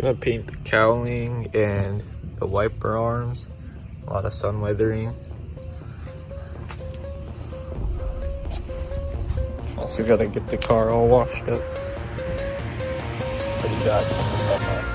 Gonna paint the cowling and the wiper arms. A lot of sun weathering. Also gotta get the car all washed up. Already got some of the stuff on.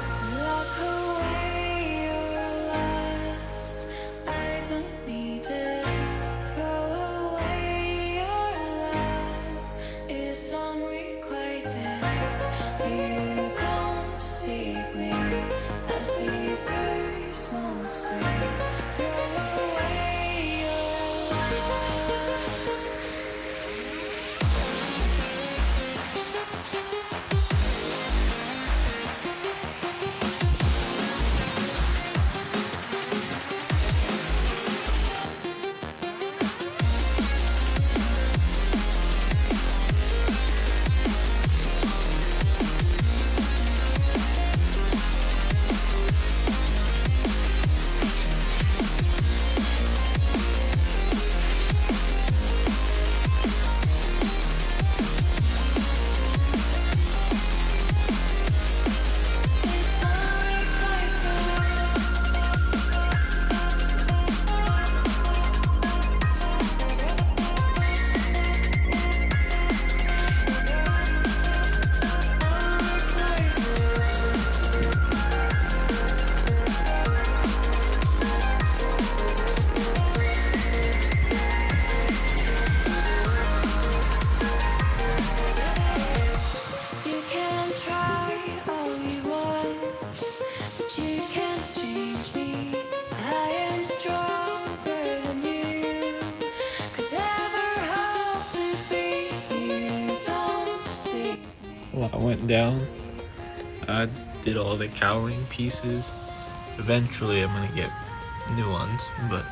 Well, I went down, I did all the cowling pieces. Eventually I'm gonna get new ones, but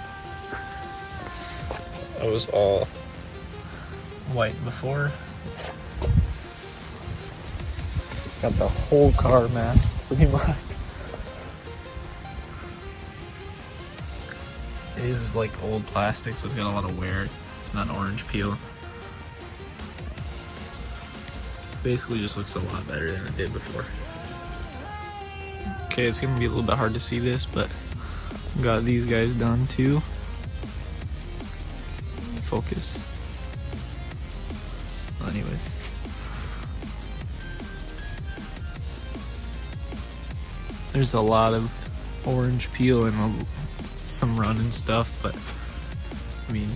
I was all white before. Got the whole car masked pretty much. It is like old plastic, so it's got a lot of wear. It's not orange peel. Basically just looks a lot better than it did before. Okay, it's gonna be a little bit hard to see this, but got these guys done too. Focus. Well, anyways. There's a lot of orange peel and some run and stuff, but I mean,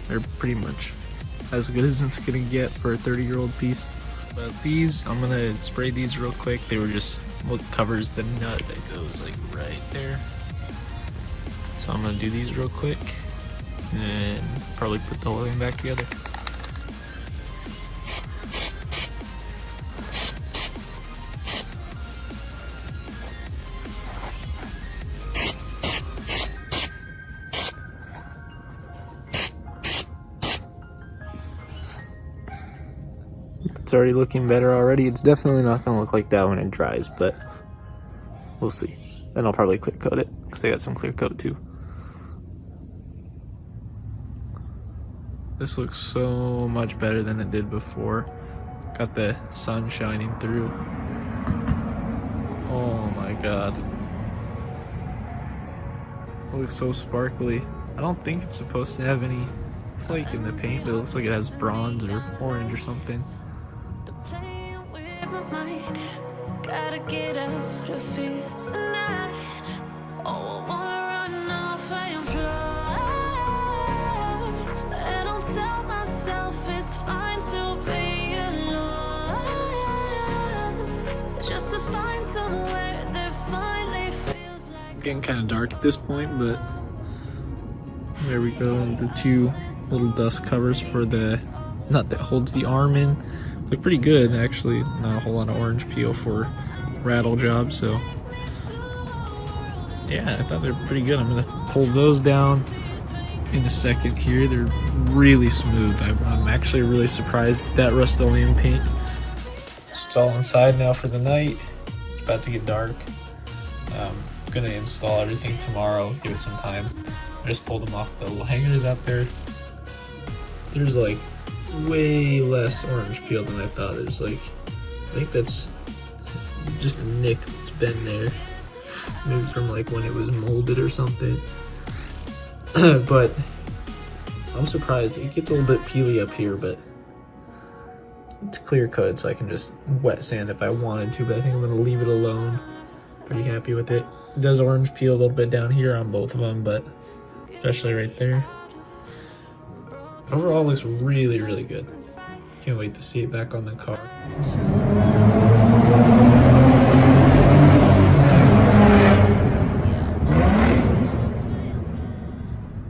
they're pretty much as good as it's gonna get for a 30-year-old piece. But these, I'm gonna spray these real quick. They were just what covers the nut that goes like right there. So I'm gonna do these real quick and probably put the whole thing back together. It's already looking better already. It's definitely not gonna look like that when it dries, but we'll see. Then I'll probably clear coat it because I got some clear coat too. This looks so much better than it did before. Got the sun shining through. Oh my god. It looks so sparkly. I don't think it's supposed to have any flake in the paint, but it looks like it has bronze or orange or something. Gotta get out of here tonight. Oh, I wanna run off and fly. I don't tell myself it's fine to be alone, just to find somewhere that finally feels like. Getting kind of dark at this point, but there we go. The two little dust covers for the nut that holds the arm in. Look pretty good actually. Not a whole lot of orange peel for rattle job, so yeah, I thought they were pretty good. I'm gonna pull those down in a second here. They're really smooth. I'm actually really surprised at that Rust-Oleum paint. It's all inside now for the night. It's about to get dark. I'm gonna install everything tomorrow, give it some time. I just pulled them off the little hangers out there. There's like way less orange peel than I thought. There's like, I think that's just a nick that's been there. Maybe from like when it was molded or something. But I'm surprised. It gets a little bit peely up here, but it's clear cut, so I can just wet sand if I wanted to, but I think I'm gonna leave it alone. Pretty happy with it. It does orange peel a little bit down here on both of them, but especially right there. Overall, looks really, really good. Can't wait to see it back on the car.